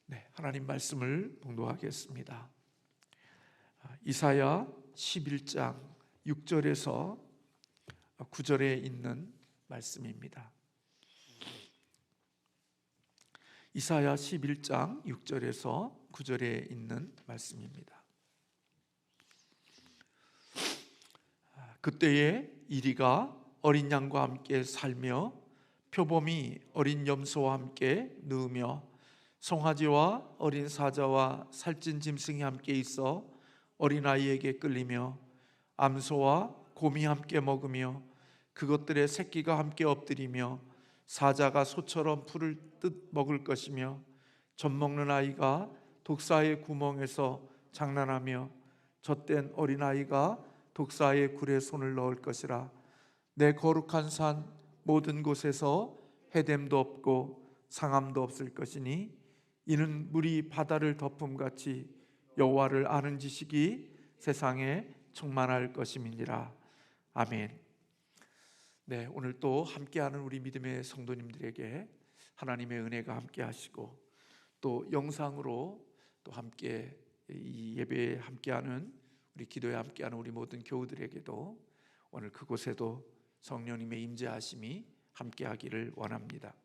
네, 하나님 말씀을 봉독하겠습니다. 이사야 11장 6절에서 9절에 있는 말씀입니다. 이사야 11장 6절에서 9절에 있는 말씀입니다. 그때에 이리가 어린 양과 함께 살며 표범이 어린 염소와 함께 누우며 송아지와 어린 사자와 살찐 짐승이 함께 있어 어린아이에게 끌리며 암소와 곰이 함께 먹으며 그것들의 새끼가 함께 엎드리며 사자가 소처럼 풀을 뜯 먹을 것이며 젖먹는 아이가 독사의 구멍에서 장난하며 젖된 어린아이가 독사의 굴에 손을 넣을 것이라. 내 거룩한 산 모든 곳에서 해됨도 없고 상함도 없을 것이니 이는 물이 바다를 덮음같이 여호와를 아는 지식이 세상에 충만할 것임이니라. 아멘. 네, 오늘 또 함께하는 우리 믿음의 성도님들에게 하나님의 은혜가 함께하시고 또 영상으로 또 함께 이 예배에 함께하는 우리 기도에 함께하는 우리 모든 교우들에게도 오늘 그곳에도 성령님의 임재하심이 함께하기를 원합니다.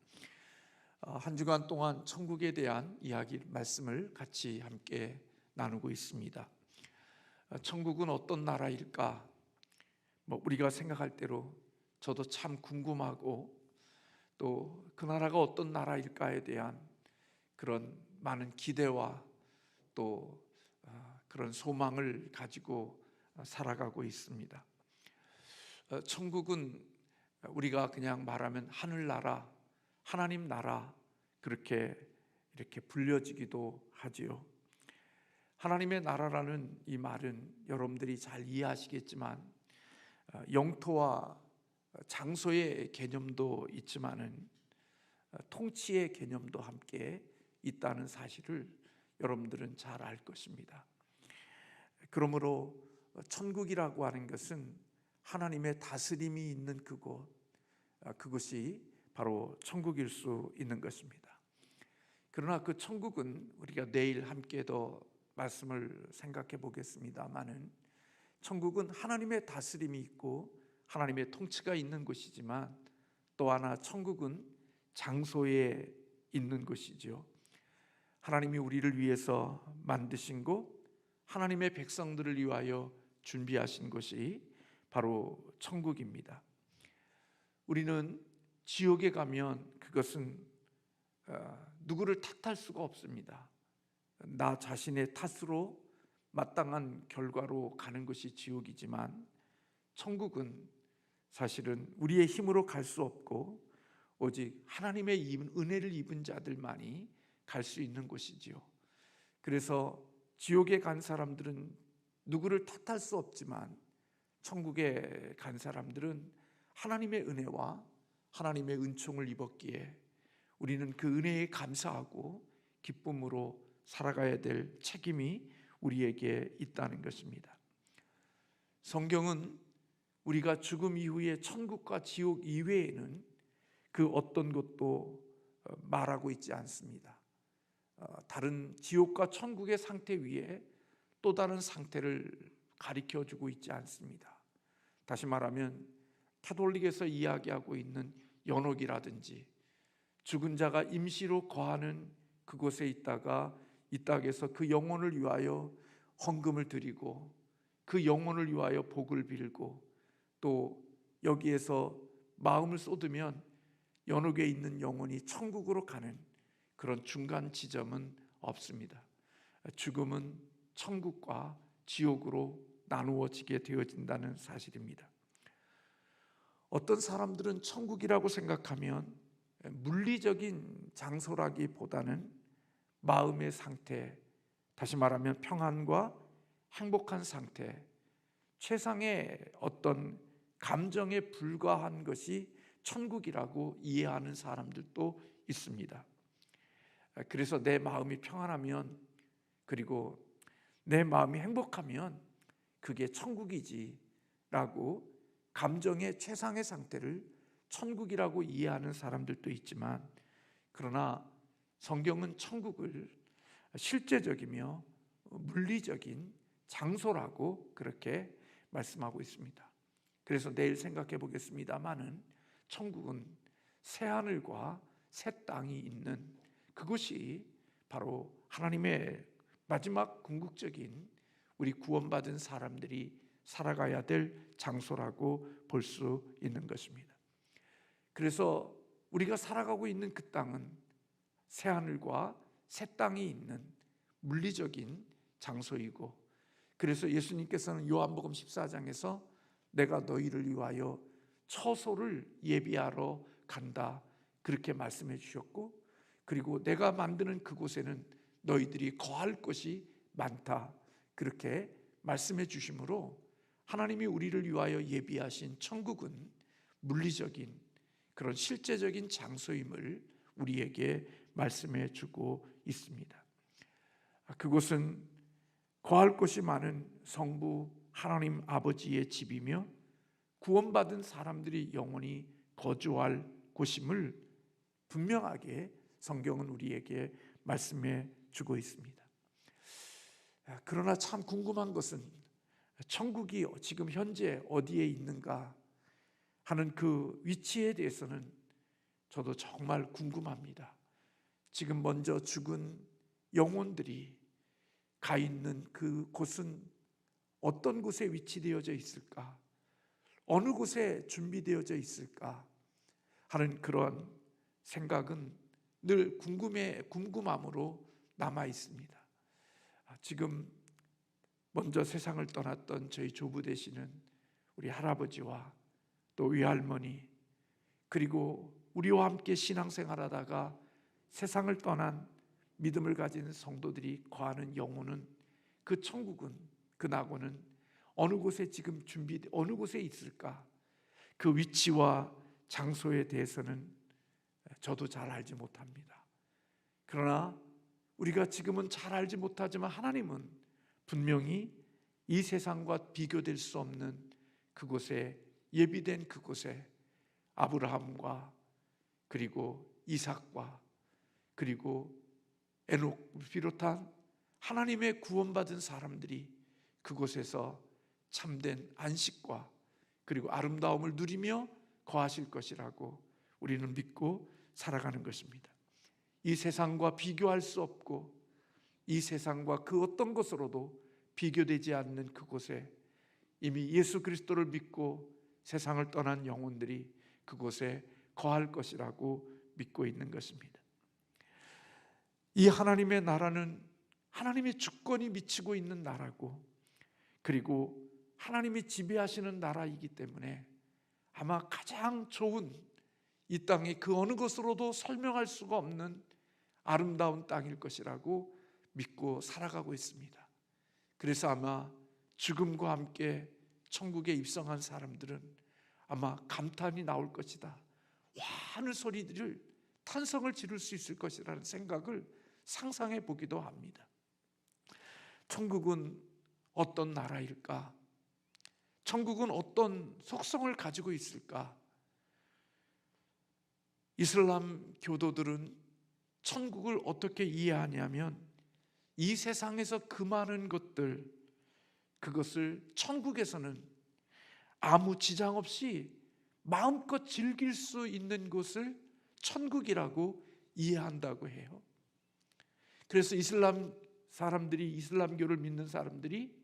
한 주간 동안 천국에 대한 이야기 말씀을 같이 함께 나누고 있습니다. 천국은 어떤 나라일까? 우리가 생각할 대로 저도 참 궁금하고 또 그 나라가 어떤 나라일까에 대한 그런 많은 기대와 또 그런 소망을 가지고 살아가고 있습니다. 천국은 우리가 그냥 말하면 하늘나라, 하나님 나라 그렇게 이렇게 불려지기도 하지요. 하나님의 나라라는 이 말은 여러분들이 잘 이해하시겠지만 영토와 장소의 개념도 있지만은 통치의 개념도 함께 있다는 사실을 여러분들은 잘 알 것입니다. 그러므로 천국이라고 하는 것은 하나님의 다스림이 있는 그곳, 그것이 바로 천국일 수 있는 것입니다. 그러나 그 천국은 우리가 내일 함께 더 말씀을 생각해 보겠습니다마는 천국은 하나님의 다스림이 있고 하나님의 통치가 있는 곳이지만 또 하나 천국은 장소에 있는 곳이죠. 하나님이 우리를 위해서 만드신 곳, 하나님의 백성들을 위하여 준비하신 곳이 바로 천국입니다. 우리는 지옥에 가면 그것은 누구를 탓할 수가 없습니다. 나 자신의 탓으로 마땅한 결과로 가는 것이 지옥이지만 천국은 사실은 우리의 힘으로 갈 수 없고 오직 하나님의 은혜를 입은 자들만이 갈 수 있는 곳이지요. 그래서 지옥에 간 사람들은 누구를 탓할 수 없지만 천국에 간 사람들은 하나님의 은혜와 하나님의 은총을 입었기에 우리는 그 은혜에 감사하고 기쁨으로 살아가야 될 책임이 우리에게 있다는 것입니다. 성경은 우리가 죽음 이후에 천국과 지옥 이외에는 그 어떤 것도 말하고 있지 않습니다. 다른 지옥과 천국의 상태 위에 또 다른 상태를 가리켜주고 있지 않습니다. 다시 말하면 카톨릭에서 이야기하고 있는 연옥이라든지 죽은 자가 임시로 거하는 그곳에 있다가 이 땅에서 그 영혼을 위하여 헌금을 드리고 그 영혼을 위하여 복을 빌고 또 여기에서 마음을 쏟으면 연옥에 있는 영혼이 천국으로 가는 그런 중간 지점은 없습니다. 죽음은 천국과 지옥으로 나누어지게 되어진다는 사실입니다. 어떤 사람들은 천국이라고 생각하면 물리적인 장소라기보다는 마음의 상태, 다시 말하면 평안과 행복한 상태, 최상의 어떤 감정에 불과한 것이 천국이라고 이해하는 사람들도 있습니다. 그래서 내 마음이 평안하면 그리고 내 마음이 행복하면 그게 천국이지라고 감정의 최상의 상태를 천국이라고 이해하는 사람들도 있지만 그러나 성경은 천국을 실제적이며 물리적인 장소라고 그렇게 말씀하고 있습니다. 그래서 내일 생각해 보겠습니다마는 천국은 새하늘과 새 땅이 있는 그곳이 바로 하나님의 마지막 궁극적인 우리 구원받은 사람들이 살아가야 될 장소라고 볼 수 있는 것입니다. 그래서 우리가 살아가고 있는 그 땅은 새하늘과 새 땅이 있는 물리적인 장소이고, 그래서 예수님께서는 요한복음 14장에서 내가 너희를 위하여 처소를 예비하러 간다 그렇게 말씀해 주셨고, 그리고 내가 만드는 그곳에는 너희들이 거할 것이 많다 그렇게 말씀해 주심으로 하나님이 우리를 위하여 예비하신 천국은 물리적인 그런 실제적인 장소임을 우리에게 말씀해 주고 있습니다. 그곳은 거할 곳이 많은 성부 하나님 아버지의 집이며 구원받은 사람들이 영원히 거주할 곳임을 분명하게 성경은 우리에게 말씀해 주고 있습니다. 그러나 참 궁금한 것은 천국이 지금 현재 어디에 있는가 하는 그 위치에 대해서는 저도 정말 궁금합니다. 지금 먼저 죽은 영혼들이 가 있는 그 곳은 어떤 곳에 위치되어져 있을까? 어느 곳에 준비되어져 있을까? 하는 그런 생각은 늘 궁금함으로 남아 있습니다. 지금 먼저 세상을 떠났던 저희 조부 되시는 우리 할아버지와 또 외할머니, 그리고 우리와 함께 신앙생활하다가 세상을 떠난 믿음을 가진 성도들이 거하는 영혼은, 그 천국은, 그 낙원은 어느 곳에 지금 어느 곳에 있을까? 그 위치와 장소에 대해서는 저도 잘 알지 못합니다. 그러나 우리가 지금은 잘 알지 못하지만 하나님은 분명히 이 세상과 비교될 수 없는 그곳에, 예비된 그곳에 아브라함과 그리고 이삭과 그리고 에녹을 비롯한 하나님의 구원받은 사람들이 그곳에서 참된 안식과 그리고 아름다움을 누리며 거하실 것이라고 우리는 믿고 살아가는 것입니다. 이 세상과 비교할 수 없고 이 세상과 그 어떤 것으로도 비교되지 않는 그곳에 이미 예수 그리스도를 믿고 세상을 떠난 영혼들이 그곳에 거할 것이라고 믿고 있는 것입니다. 이 하나님의 나라는 하나님의 주권이 미치고 있는 나라고, 그리고 하나님이 지배하시는 나라이기 때문에 아마 가장 좋은, 이 땅의 그 어느 것으로도 설명할 수가 없는 아름다운 땅일 것이라고 믿고 살아가고 있습니다. 그래서 아마 죽음과 함께 천국에 입성한 사람들은 아마 감탄이 나올 것이다, 많은 소리들을, 탄성을 지를 수 있을 것이라는 생각을 상상해 보기도 합니다. 천국은 어떤 나라일까? 천국은 어떤 속성을 가지고 있을까? 이슬람 교도들은 천국을 어떻게 이해하냐면 이 세상에서 그 많은 것들, 그것을 천국에서는 아무 지장 없이 마음껏 즐길 수 있는 곳을 천국이라고 이해한다고 해요. 그래서 이슬람 사람들이, 이슬람교를 믿는 사람들이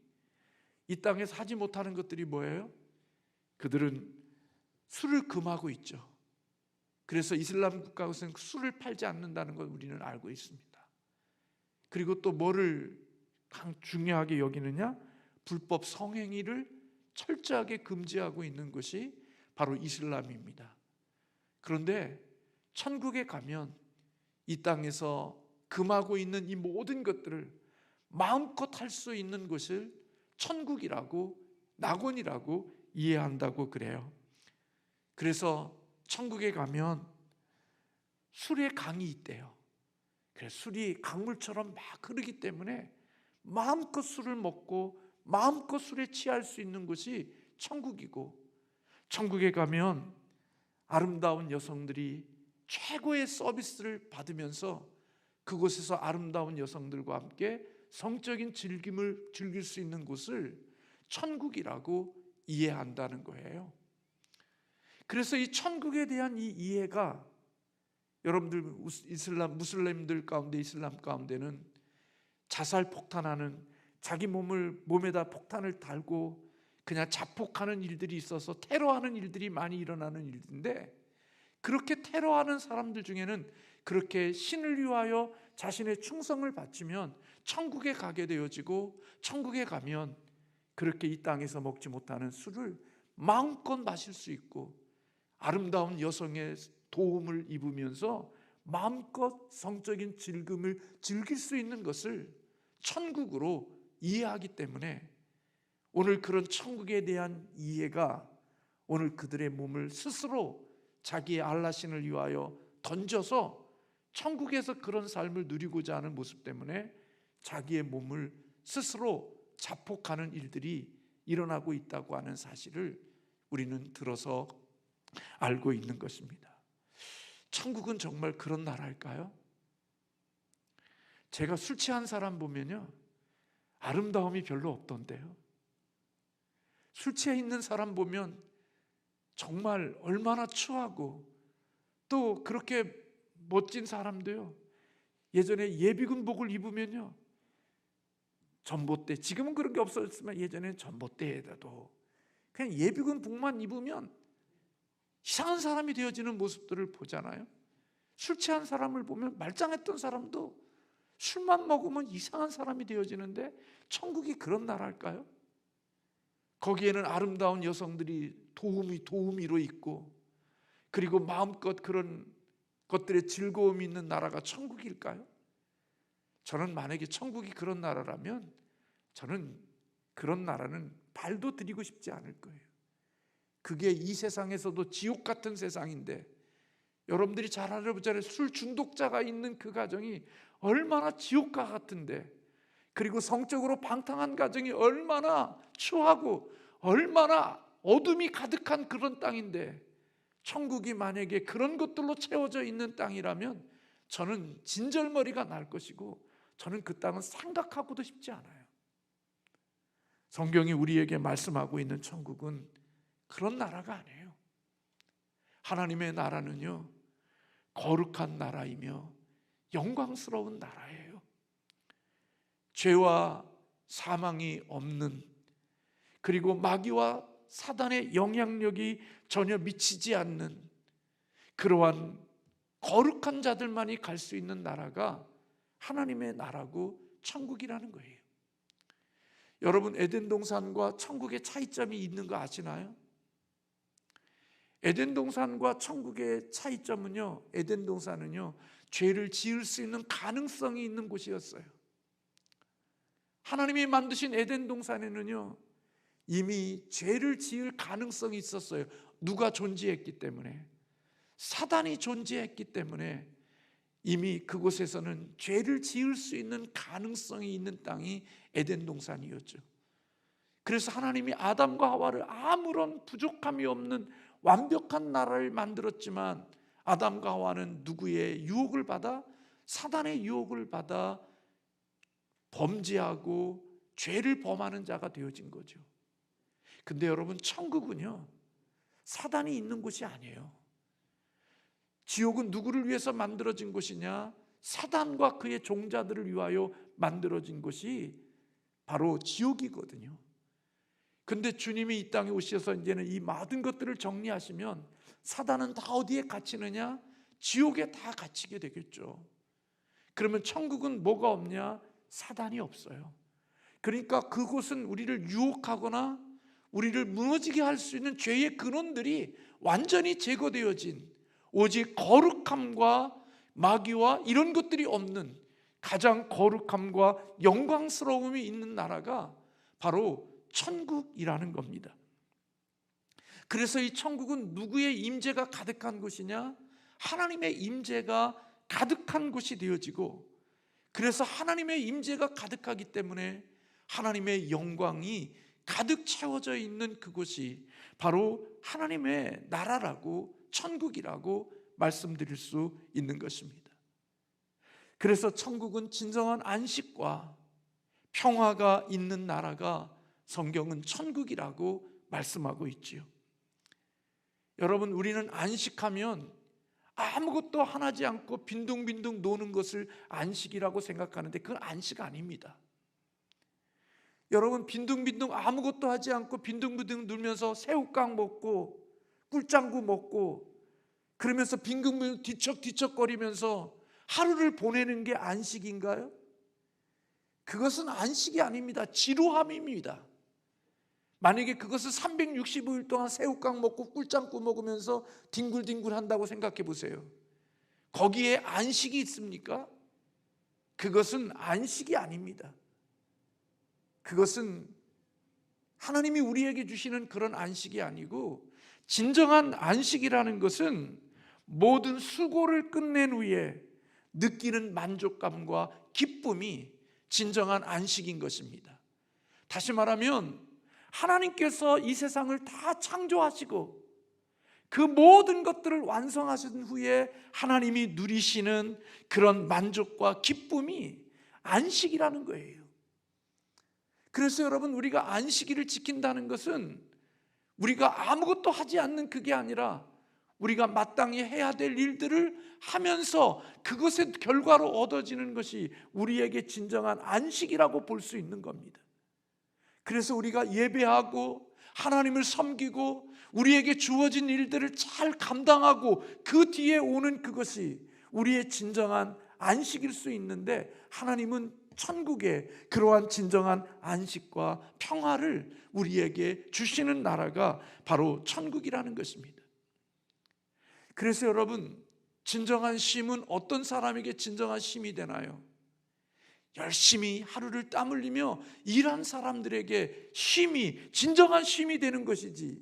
이 땅에서 하지 못하는 것들이 뭐예요? 그들은 술을 금하고 있죠. 그래서 이슬람 국가에서는 술을 팔지 않는다는 걸 우리는 알고 있습니다. 그리고 또 뭐를 중요하게 여기느냐? 불법 성행위를 철저하게 금지하고 있는 것이 바로 이슬람입니다. 그런데 천국에 가면 이 땅에서 금하고 있는 이 모든 것들을 마음껏 할 수 있는 것을 천국이라고, 낙원이라고 이해한다고 그래요. 그래서 천국에 가면 술의 강이 있대요. 그래서 술이 강물처럼 막 흐르기 때문에 마음껏 술을 먹고 마음껏 술에 취할 수 있는 곳이 천국이고, 천국에 가면 아름다운 여성들이 최고의 서비스를 받으면서 그곳에서 아름다운 여성들과 함께 성적인 즐김을 즐길 수 있는 곳을 천국이라고 이해한다는 거예요. 그래서 이 천국에 대한 이 이해가 여러분들 무슬림들 가운데, 이슬람 가운데는 자살 폭탄하는, 자기 몸에다 폭탄을 달고 그냥 자폭하는 일들이 있어서 테러하는 일들이 많이 일어나는 일인데, 그렇게 테러하는 사람들 중에는 그렇게 신을 위하여 자신의 충성을 바치면 천국에 가게 되어지고, 천국에 가면 그렇게 이 땅에서 먹지 못하는 술을 마음껏 마실 수 있고, 아름다운 여성의 도움을 입으면서 마음껏 성적인 즐김을 즐길 수 있는 것을 천국으로 이해하기 때문에, 오늘 그런 천국에 대한 이해가 오늘 그들의 몸을 스스로 자기의 알라신을 위하여 던져서 천국에서 그런 삶을 누리고자 하는 모습 때문에 자기의 몸을 스스로 자폭하는 일들이 일어나고 있다고 하는 사실을 우리는 들어서 알고 있는 것입니다. 천국은 정말 그런 나라일까요? 제가 술 취한 사람 보면요, 아름다움이 별로 없던데요. 술 취해 있는 사람 보면 정말 얼마나 추하고, 또 그렇게 멋진 사람도요, 예전에 예비군복을 입으면요, 전봇대, 지금은 그런 게 없었지만 예전에는 전봇대에다도 그냥 예비군복만 입으면 이상한 사람이 되어지는 모습들을 보잖아요. 술 취한 사람을 보면 말짱했던 사람도 술만 먹으면 이상한 사람이 되어지는데, 천국이 그런 나라일까요? 거기에는 아름다운 여성들이 도우미로 있고, 그리고 마음껏 그런 것들의 즐거움이 있는 나라가 천국일까요? 저는 만약에 천국이 그런 나라라면 저는 그런 나라는 발도 들이고 싶지 않을 거예요. 그게 이 세상에서도 지옥 같은 세상인데, 여러분들이 잘 알아보잖아요. 술 중독자가 있는 그 가정이 얼마나 지옥과 같은데, 그리고 성적으로 방탕한 가정이 얼마나 추하고 얼마나 어둠이 가득한 그런 땅인데, 천국이 만약에 그런 것들로 채워져 있는 땅이라면 저는 진절머리가 날 것이고, 저는 그 땅은 생각하고도 싶지 않아요. 성경이 우리에게 말씀하고 있는 천국은 그런 나라가 아니에요. 하나님의 나라는요, 거룩한 나라이며 영광스러운 나라예요. 죄와 사망이 없는, 그리고 마귀와 사단의 영향력이 전혀 미치지 않는 그러한 거룩한 자들만이 갈 수 있는 나라가 하나님의 나라고 천국이라는 거예요. 여러분, 에덴 동산과 천국의 차이점이 있는 거 아시나요? 에덴 동산과 천국의 차이점은요, 에덴 동산은요, 죄를 지을 수 있는 가능성이 있는 곳이었어요. 하나님이 만드신 에덴 동산에는요, 이미 죄를 지을 가능성이 있었어요. 누가 존재했기 때문에, 사단이 존재했기 때문에 이미 그곳에서는 죄를 지을 수 있는 가능성이 있는 땅이 에덴 동산이었죠. 그래서 하나님이 아담과 하와를 아무런 부족함이 없는 완벽한 나라를 만들었지만, 아담과 하와는 누구의 유혹을 받아? 사단의 유혹을 받아 범죄하고 죄를 범하는 자가 되어진 거죠. 근데 여러분, 천국은요, 사단이 있는 곳이 아니에요. 지옥은 누구를 위해서 만들어진 곳이냐? 사단과 그의 종자들을 위하여 만들어진 곳이 바로 지옥이거든요. 근데 주님이 이 땅에 오셔서 이제는 이 모든 것들을 정리하시면 사단은 다 어디에 갇히느냐? 지옥에 다 갇히게 되겠죠. 그러면 천국은 뭐가 없냐? 사단이 없어요. 그러니까 그곳은 우리를 유혹하거나 우리를 무너지게 할 수 있는 죄의 근원들이 완전히 제거되어진, 오직 거룩함과 마귀와 이런 것들이 없는 가장 거룩함과 영광스러움이 있는 나라가 바로 천국이라는 겁니다. 그래서 이 천국은 누구의 임재가 가득한 곳이냐? 하나님의 임재가 가득한 곳이 되어지고, 그래서 하나님의 임재가 가득하기 때문에 하나님의 영광이 가득 채워져 있는 그곳이 바로 하나님의 나라라고, 천국이라고 말씀드릴 수 있는 것입니다. 그래서 천국은 진정한 안식과 평화가 있는 나라가 성경은 천국이라고 말씀하고 있지요. 여러분, 우리는 안식하면 아무것도 하지 않고 빈둥빈둥 노는 것을 안식이라고 생각하는데 그건 안식 아닙니다. 여러분, 빈둥빈둥 아무것도 하지 않고 빈둥빈둥 놀면서 새우깡 먹고 꿀짱구 먹고 그러면서 빈둥빈둥 뒤척뒤척거리면서 하루를 보내는 게 안식인가요? 그것은 안식이 아닙니다. 지루함입니다. 만약에 그것을 365일 동안 새우깡 먹고 꿀짱구 먹으면서 뒹굴뒹굴 한다고 생각해 보세요. 거기에 안식이 있습니까? 그것은 안식이 아닙니다. 그것은 하나님이 우리에게 주시는 그런 안식이 아니고, 진정한 안식이라는 것은 모든 수고를 끝낸 후에 느끼는 만족감과 기쁨이 진정한 안식인 것입니다. 다시 말하면 하나님께서 이 세상을 다 창조하시고 그 모든 것들을 완성하신 후에 하나님이 누리시는 그런 만족과 기쁨이 안식이라는 거예요. 그래서 여러분, 우리가 안식일을 지킨다는 것은 우리가 아무것도 하지 않는 그게 아니라 우리가 마땅히 해야 될 일들을 하면서 그것의 결과로 얻어지는 것이 우리에게 진정한 안식이라고 볼 수 있는 겁니다. 그래서 우리가 예배하고 하나님을 섬기고 우리에게 주어진 일들을 잘 감당하고 그 뒤에 오는 그것이 우리의 진정한 안식일 수 있는데, 하나님은 천국에 그러한 진정한 안식과 평화를 우리에게 주시는 나라가 바로 천국이라는 것입니다. 그래서 여러분, 진정한 쉼은 어떤 사람에게 진정한 쉼이 되나요? 열심히 하루를 땀 흘리며 일한 사람들에게 쉼이, 진정한 쉼이 되는 것이지,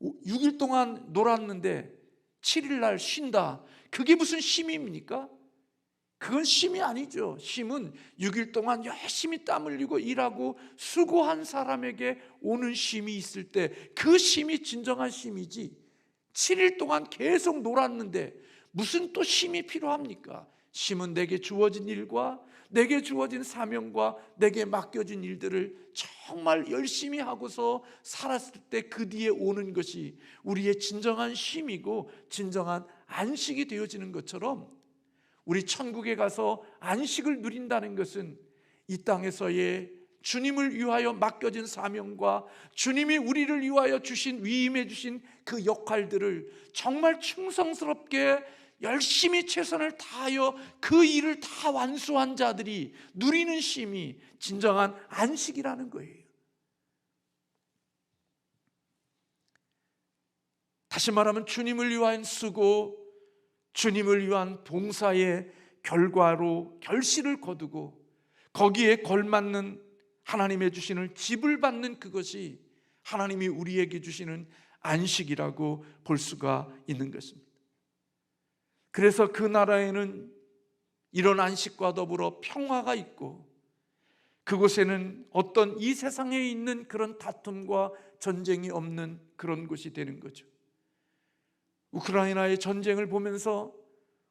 6일 동안 놀았는데 7일 날 쉰다, 그게 무슨 쉼입니까? 그건 쉼이 아니죠. 쉼은 6일 동안 열심히 땀 흘리고 일하고 수고한 사람에게 오는 쉼이 있을 때 그 쉼이 진정한 쉼이지, 7일 동안 계속 놀았는데 무슨 또 쉼이 필요합니까? 쉼은 내게 주어진 일과 내게 주어진 사명과 내게 맡겨진 일들을 정말 열심히 하고서 살았을 때 그 뒤에 오는 것이 우리의 진정한 쉼이고 진정한 안식이 되어지는 것처럼, 우리 천국에 가서 안식을 누린다는 것은 이 땅에서의 주님을 위하여 맡겨진 사명과 주님이 우리를 위하여 주신, 위임해 주신 그 역할들을 정말 충성스럽게 열심히 최선을 다하여 그 일을 다 완수한 자들이 누리는 쉼이 진정한 안식이라는 거예요. 다시 말하면 주님을 위한 수고, 주님을 위한 봉사의 결과로 결실을 거두고 거기에 걸맞는 하나님의 주시는 집을 받는 그것이 하나님이 우리에게 주시는 안식이라고 볼 수가 있는 것입니다. 그래서 그 나라에는 이런 안식과 더불어 평화가 있고, 그곳에는 어떤 이 세상에 있는 그런 다툼과 전쟁이 없는 그런 곳이 되는 거죠. 우크라이나의 전쟁을 보면서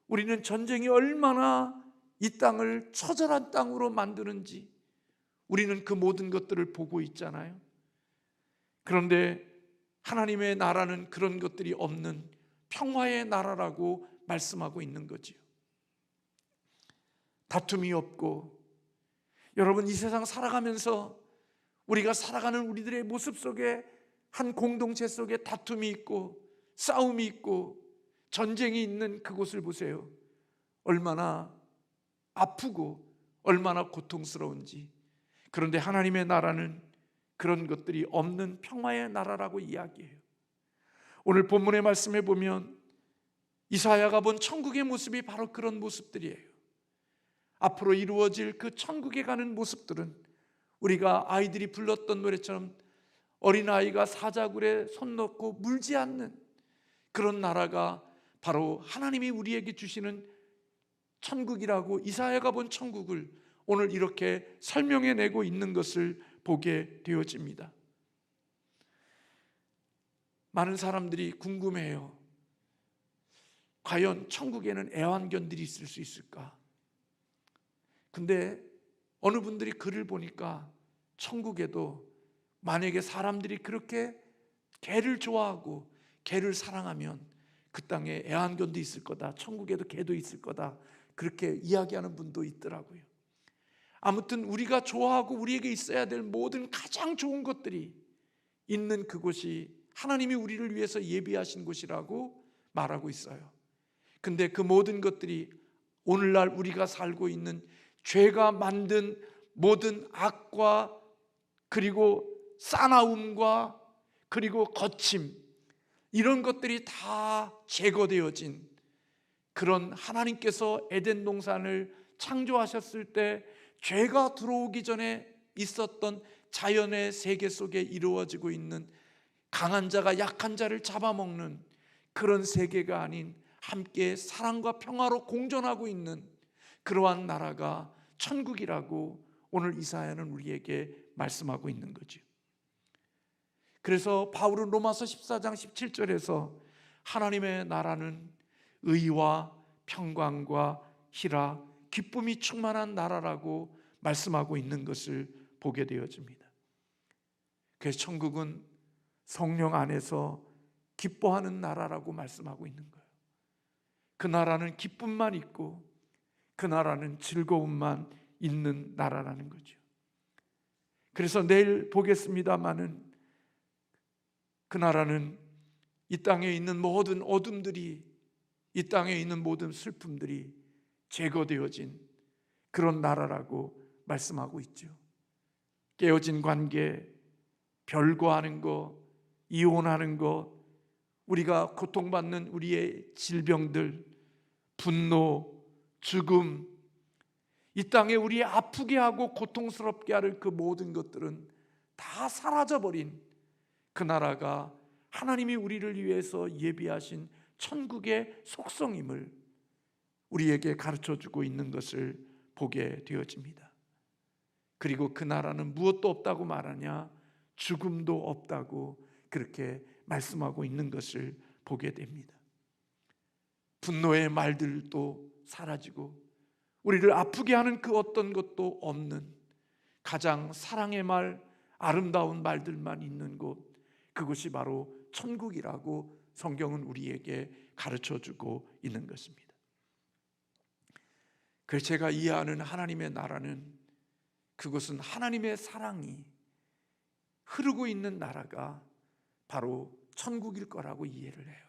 우리는 전쟁이 얼마나 이 땅을 처절한 땅으로 만드는지 우리는 그 모든 것들을 보고 있잖아요. 그런데 하나님의 나라는 그런 것들이 없는 평화의 나라라고 말씀하고 있는 거지요. 다툼이 없고, 여러분, 이 세상 살아가면서 우리가 살아가는 우리들의 모습 속에 한 공동체 속에 다툼이 있고 싸움이 있고 전쟁이 있는 그곳을 보세요. 얼마나 아프고 얼마나 고통스러운지. 그런데 하나님의 나라는 그런 것들이 없는 평화의 나라라고 이야기해요. 오늘 본문의 말씀에 보면 이사야가 본 천국의 모습이 바로 그런 모습들이에요. 앞으로 이루어질 그 천국에 가는 모습들은 우리가 아이들이 불렀던 노래처럼 어린아이가 사자굴에 손 넣고 물지 않는 그런 나라가 바로 하나님이 우리에게 주시는 천국이라고 이사야가 본 천국을 오늘 이렇게 설명해내고 있는 것을 보게 되어집니다. 많은 사람들이 궁금해요. 과연 천국에는 애완견들이 있을 수 있을까? 근데 어느 분들이 글을 보니까 천국에도 만약에 사람들이 그렇게 개를 좋아하고 개를 사랑하면 그 땅에 애완견도 있을 거다, 천국에도 개도 있을 거다, 그렇게 이야기하는 분도 있더라고요. 아무튼 우리가 좋아하고 우리에게 있어야 될 모든 가장 좋은 것들이 있는 그곳이 하나님이 우리를 위해서 예비하신 곳이라고 말하고 있어요. 근데 그 모든 것들이 오늘날 우리가 살고 있는 죄가 만든 모든 악과 그리고 싸나움과 그리고 거침, 이런 것들이 다 제거되어진 그런, 하나님께서 에덴 동산을 창조하셨을 때 죄가 들어오기 전에 있었던 자연의 세계 속에 이루어지고 있는 강한 자가 약한 자를 잡아먹는 그런 세계가 아닌 함께 사랑과 평화로 공존하고 있는 그러한 나라가 천국이라고 오늘 이사야는 우리에게 말씀하고 있는 거죠. 그래서 바울은 로마서 14장 17절에서 하나님의 나라는 의와 평강과 희락, 기쁨이 충만한 나라라고 말씀하고 있는 것을 보게 되어집니다. 그래서 천국은 성령 안에서 기뻐하는 나라라고 말씀하고 있는 거예요. 그 나라는 기쁨만 있고 그 나라는 즐거움만 있는 나라라는 거죠. 그래서 내일 보겠습니다마는 그 나라는 이 땅에 있는 모든 어둠들이, 이 땅에 있는 모든 슬픔들이 제거되어진 그런 나라라고 말씀하고 있죠. 깨어진 관계, 별거하는 것, 이혼하는 것, 우리가 고통받는 우리의 질병들, 분노, 죽음, 이 땅에 우리 아프게 하고 고통스럽게 할 그 모든 것들은 다 사라져버린 그 나라가 하나님이 우리를 위해서 예비하신 천국의 속성임을 우리에게 가르쳐주고 있는 것을 보게 되어집니다. 그리고 그 나라는 무엇도 없다고 말하냐? 죽음도 없다고 그렇게 말씀하고 있는 것을 보게 됩니다. 분노의 말들도 사라지고 우리를 아프게 하는 그 어떤 것도 없는 가장 사랑의 말, 아름다운 말들만 있는 곳, 그것이 바로 천국이라고 성경은 우리에게 가르쳐주고 있는 것입니다. 그래서 제가 이해하는 하나님의 나라는, 그것은 하나님의 사랑이 흐르고 있는 나라가 바로 천국일 거라고 이해를 해요.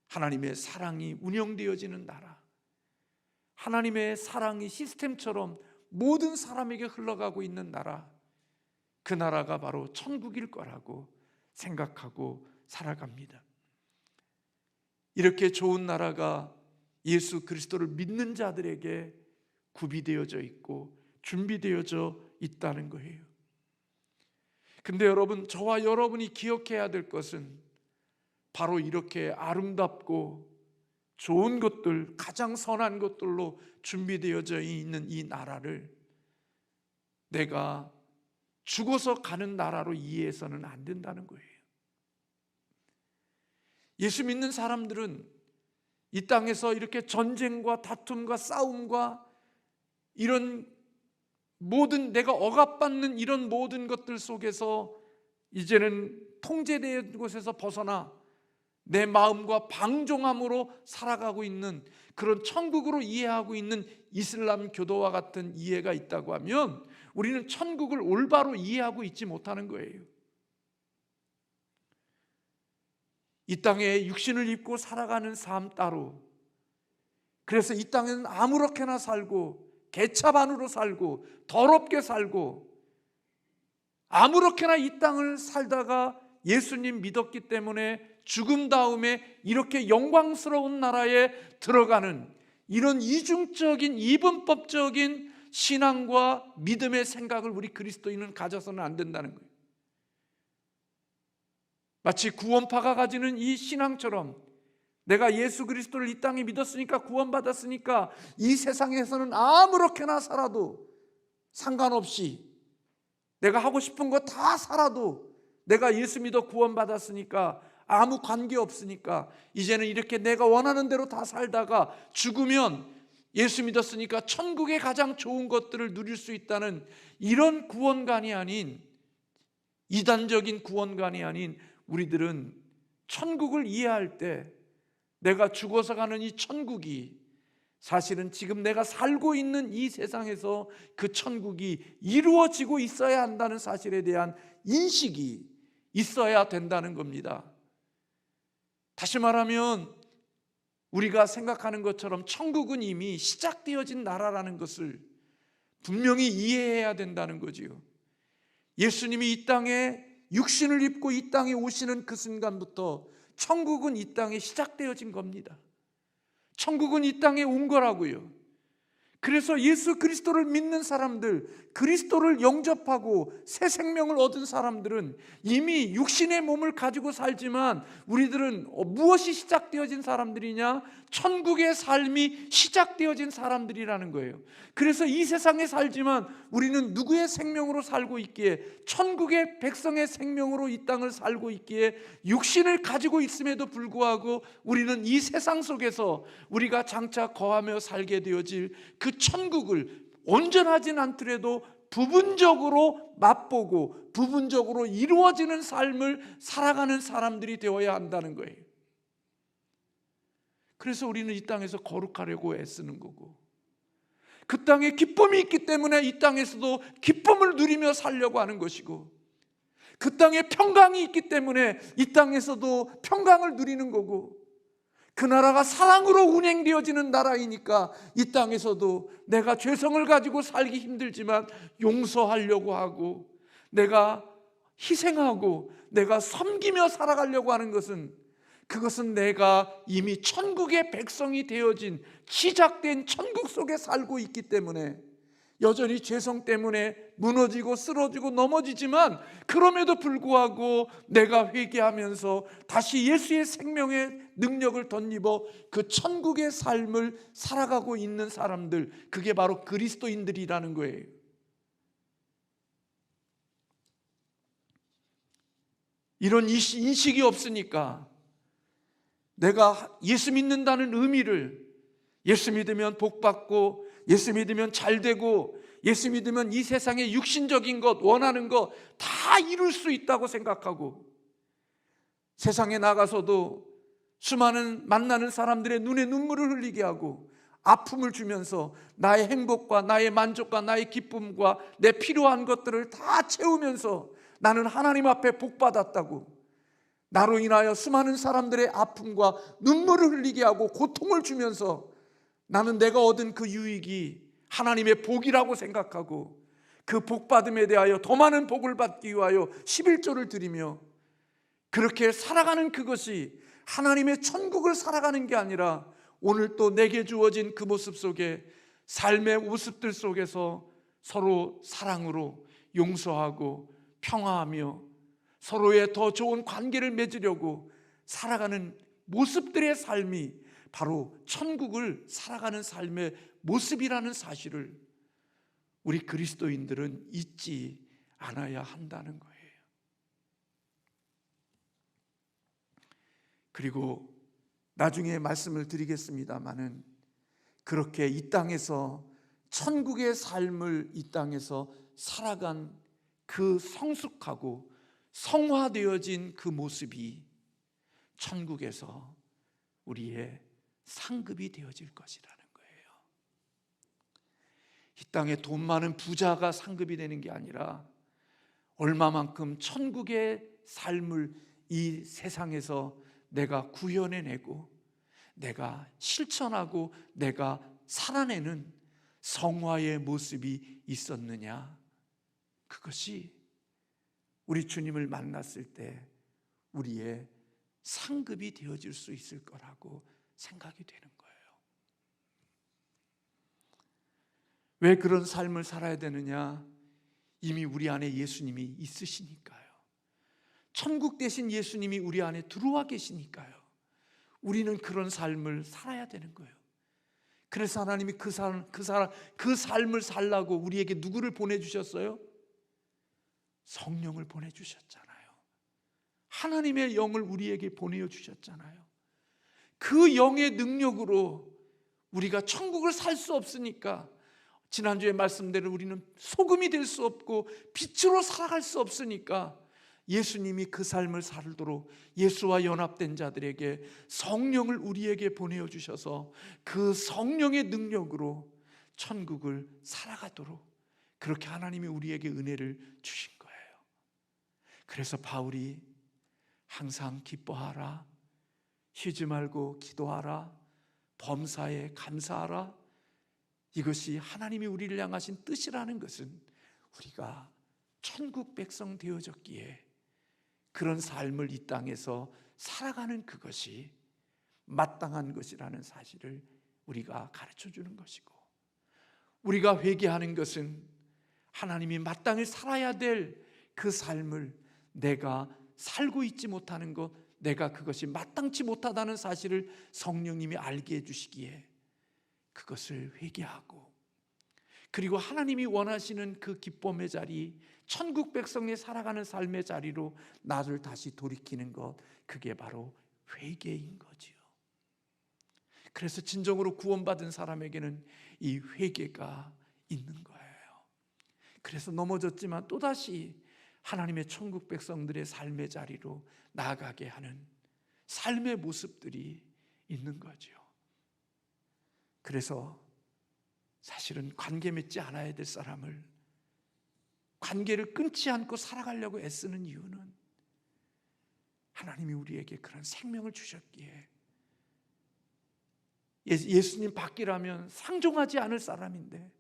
하나님의 사랑이 운영되어지는 나라, 하나님의 사랑이 시스템처럼 모든 사람에게 흘러가고 있는 나라, 그 나라가 바로 천국일 거라고 생각하고 살아갑니다. 이렇게 좋은 나라가 예수 그리스도를 믿는 자들에게 구비되어져 있고 준비되어져 있다는 거예요. 근데 여러분, 저와 여러분이 기억해야 될 것은 바로 이렇게 아름답고 좋은 것들, 가장 선한 것들로 준비되어져 있는 이 나라를 내가 죽어서 가는 나라로 이해해서는 안 된다는 거예요. 예수 믿는 사람들은 이 땅에서 이렇게 전쟁과 다툼과 싸움과 이런 모든, 내가 억압받는 이런 모든 것들 속에서 이제는 통제된 곳에서 벗어나 내 마음과 방종함으로 살아가고 있는 그런 천국으로 이해하고 있는 이슬람 교도와 같은 이해가 있다고 하면 우리는 천국을 올바로 이해하고 있지 못하는 거예요. 이 땅에 육신을 입고 살아가는 삶 따로, 그래서 이 땅에는 아무렇게나 살고 개차반으로 살고 더럽게 살고 아무렇게나 이 땅을 살다가 예수님 믿었기 때문에 죽음 다음에 이렇게 영광스러운 나라에 들어가는 이런 이중적인 이분법적인 신앙과 믿음의 생각을 우리 그리스도인은 가져서는 안 된다는 거예요. 마치 구원파가 가지는 이 신앙처럼 내가 예수 그리스도를 이 땅에 믿었으니까, 구원받았으니까 이 세상에서는 아무렇게나 살아도 상관없이, 내가 하고 싶은 거 다 살아도, 내가 예수 믿어 구원받았으니까 아무 관계 없으니까 이제는 이렇게 내가 원하는 대로 다 살다가 죽으면 예수 믿었으니까 천국의 가장 좋은 것들을 누릴 수 있다는 이런 구원관이 아닌, 이단적인 구원관이 아닌 우리들은 천국을 이해할 때 내가 죽어서 가는 이 천국이 사실은 지금 내가 살고 있는 이 세상에서 그 천국이 이루어지고 있어야 한다는 사실에 대한 인식이 있어야 된다는 겁니다. 다시 말하면 우리가 생각하는 것처럼 천국은 이미 시작되어진 나라라는 것을 분명히 이해해야 된다는 거지요. 예수님이 이 땅에 육신을 입고 이 땅에 오시는 그 순간부터 천국은 이 땅에 시작되어진 겁니다. 천국은 이 땅에 온 거라고요. 그래서 예수 그리스도를 믿는 사람들, 그리스도를 영접하고 새 생명을 얻은 사람들은 이미 육신의 몸을 가지고 살지만 우리들은 무엇이 시작되어진 사람들이냐? 천국의 삶이 시작되어진 사람들이라는 거예요. 그래서 이 세상에 살지만 우리는 누구의 생명으로 살고 있기에, 천국의 백성의 생명으로 이 땅을 살고 있기에 육신을 가지고 있음에도 불구하고 우리는 이 세상 속에서 우리가 장차 거하며 살게 되어질 그 천국을 온전하진 않더라도 부분적으로 맛보고 부분적으로 이루어지는 삶을 살아가는 사람들이 되어야 한다는 거예요. 그래서 우리는 이 땅에서 거룩하려고 애쓰는 거고, 그 땅에 기쁨이 있기 때문에 이 땅에서도 기쁨을 누리며 살려고 하는 것이고, 그 땅에 평강이 있기 때문에 이 땅에서도 평강을 누리는 거고, 그 나라가 사랑으로 운행되어지는 나라이니까 이 땅에서도 내가 죄성을 가지고 살기 힘들지만 용서하려고 하고, 내가 희생하고 내가 섬기며 살아가려고 하는 것은, 그것은 내가 이미 천국의 백성이 되어진 시작된 천국 속에 살고 있기 때문에 여전히 죄성 때문에 무너지고 쓰러지고 넘어지지만 그럼에도 불구하고 내가 회개하면서 다시 예수의 생명의 능력을 덧입어 그 천국의 삶을 살아가고 있는 사람들, 그게 바로 그리스도인들이라는 거예요. 이런 인식이 없으니까 내가 예수 믿는다는 의미를, 예수 믿으면 복받고 예수 믿으면 잘되고 예수 믿으면 이 세상의 육신적인 것, 원하는 것 다 이룰 수 있다고 생각하고, 세상에 나가서도 수많은 만나는 사람들의 눈에 눈물을 흘리게 하고 아픔을 주면서 나의 행복과 나의 만족과 나의 기쁨과 내 필요한 것들을 다 채우면서 나는 하나님 앞에 복받았다고, 나로 인하여 수많은 사람들의 아픔과 눈물을 흘리게 하고 고통을 주면서 나는 내가 얻은 그 유익이 하나님의 복이라고 생각하고 그 복받음에 대하여 더 많은 복을 받기 위하여 11조를 드리며 그렇게 살아가는 그것이 하나님의 천국을 살아가는 게 아니라 오늘 또 내게 주어진 그 모습 속에, 삶의 모습들 속에서 서로 사랑으로 용서하고 평화하며 서로의 더 좋은 관계를 맺으려고 살아가는 모습들의 삶이 바로 천국을 살아가는 삶의 모습이라는 사실을 우리 그리스도인들은 잊지 않아야 한다는 거예요. 그리고 나중에 말씀을 드리겠습니다마는 그렇게 이 땅에서 천국의 삶을 이 땅에서 살아간 그 성숙하고 성화되어진 그 모습이 천국에서 우리의 상급이 되어질 것이라는 거예요. 이 땅에 돈 많은 부자가 상급이 되는 게 아니라 얼마만큼 천국의 삶을 이 세상에서 내가 구현해내고 내가 실천하고 내가 살아내는 성화의 모습이 있었느냐, 그것이 우리 주님을 만났을 때 우리의 상급이 되어질 수 있을 거라고 생각이 되는 거예요. 왜 그런 삶을 살아야 되느냐? 이미 우리 안에 예수님이 있으시니까요. 천국 대신 예수님이 우리 안에 들어와 계시니까요. 우리는 그런 삶을 살아야 되는 거예요. 그래서 하나님이 그 삶을 살라고 우리에게 누구를 보내주셨어요? 성령을 보내주셨잖아요. 하나님의 영을 우리에게 보내주셨잖아요. 그 영의 능력으로 우리가 천국을 살 수 없으니까, 지난주에 말씀대로 우리는 소금이 될 수 없고 빛으로 살아갈 수 없으니까 예수님이 그 삶을 살도록 예수와 연합된 자들에게 성령을 우리에게 보내어 주셔서 그 성령의 능력으로 천국을 살아가도록 그렇게 하나님이 우리에게 은혜를 주신 거예요. 그래서 바울이 항상 기뻐하라, 쉬지 말고 기도하라, 범사에 감사하라, 이것이 하나님이 우리를 향하신 뜻이라는 것은 우리가 천국 백성 되어졌기에 그런 삶을 이 땅에서 살아가는 그것이 마땅한 것이라는 사실을 우리가 가르쳐 주는 것이고, 우리가 회개하는 것은 하나님이 마땅히 살아야 될 그 삶을 내가 살고 있지 못하는 것, 내가 그것이 마땅치 못하다는 사실을 성령님이 알게 해주시기에 그것을 회개하고, 그리고 하나님이 원하시는 그 기쁨의 자리, 천국 백성이 살아가는 삶의 자리로 나를 다시 돌이키는 것, 그게 바로 회개인 거지요. 그래서 진정으로 구원받은 사람에게는 이 회개가 있는 거예요. 그래서 넘어졌지만 또다시 하나님의 천국 백성들의 삶의 자리로 나아가게 하는 삶의 모습들이 있는 거죠. 그래서 사실은 관계 맺지 않아야 될 사람을 관계를 끊지 않고 살아가려고 애쓰는 이유는 하나님이 우리에게 그런 생명을 주셨기에, 예수님 밖이라면 상종하지 않을 사람인데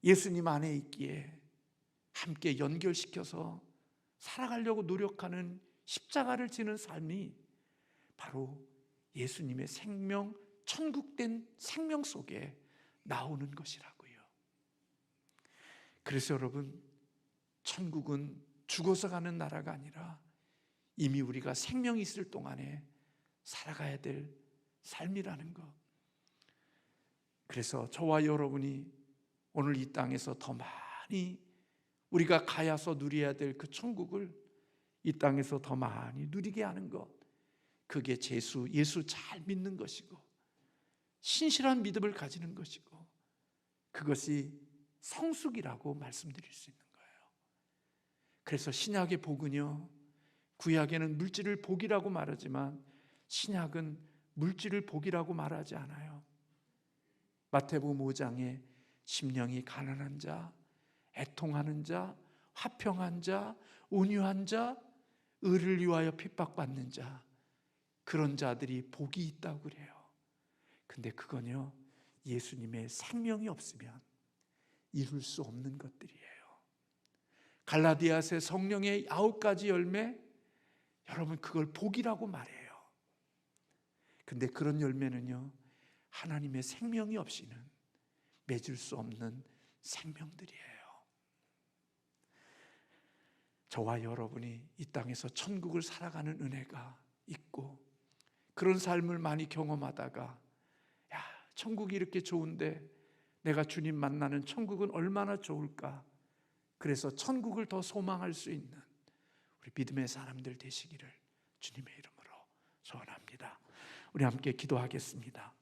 예수님 안에 있기에 함께 연결시켜서 살아가려고 노력하는 십자가를 지는 삶이 바로 예수님의 생명, 천국된 생명 속에 나오는 것이라고요. 그래서 여러분, 천국은 죽어서 가는 나라가 아니라 이미 우리가 생명이 있을 동안에 살아가야 될 삶이라는 것. 그래서 저와 여러분이 오늘 이 땅에서 더 많이 우리가 가야서 누려야 될 그 천국을 이 땅에서 더 많이 누리게 하는 것, 그게 예수 잘 믿는 것이고 신실한 믿음을 가지는 것이고, 그것이 성숙이라고 말씀드릴 수 있는 거예요. 그래서 신약의 복은요, 구약에는 물질을 복이라고 말하지만 신약은 물질을 복이라고 말하지 않아요. 마태복음 5장에 심령이 가난한 자, 애통하는 자, 화평한 자, 온유한 자, 의를 위하여 핍박받는 자, 그런 자들이 복이 있다고 그래요. 근데 그건요, 예수님의 생명이 없으면 이룰 수 없는 것들이에요. 갈라디아서의 성령의 9가지 열매, 여러분 그걸 복이라고 말해요. 근데 그런 열매는요, 하나님의 생명이 없이는 맺을 수 없는 생명들이에요. 저와 여러분이 이 땅에서 천국을 살아가는 은혜가 있고 그런 삶을 많이 경험하다가, 야, 천국이 이렇게 좋은데 내가 주님 만나는 천국은 얼마나 좋을까, 그래서 천국을 더 소망할 수 있는 우리 믿음의 사람들 되시기를 주님의 이름으로 소원합니다. 우리 함께 기도하겠습니다.